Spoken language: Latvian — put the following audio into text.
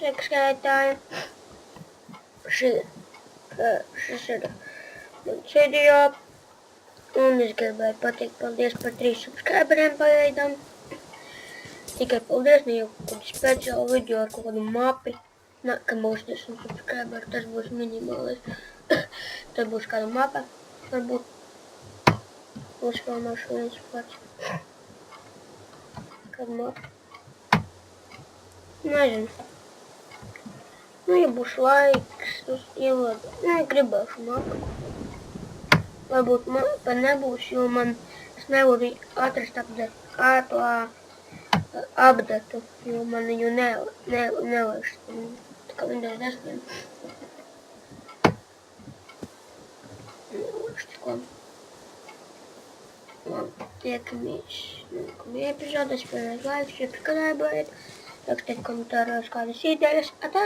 seksētāji. Šis ir mans video. Un es gribēju pateikt paldies par 3 subscriberiem pagaidām. Tikai paldies, ne jau kādu speciālu video ar kaut kādu mapi. Ka būs 10 subscriberi, tas būs minimālais. Tad būs kāda mapa, varbūt uzfilmēšu viens pats. Kāda mapa? Nezinu. Ja būs laiks, uz ievadu. Gribēšu mapu. Varbūt mapa nebūs, jo es nevaru atrast updatu, jo man viņu nelaiž. Tā kā Windows 10. Nelaiž tikko. Labi, tiekamies nākamajā epizodē. Spēlēt laiks, subscribēt, rakstiet komentāros kādas idejas. Atā!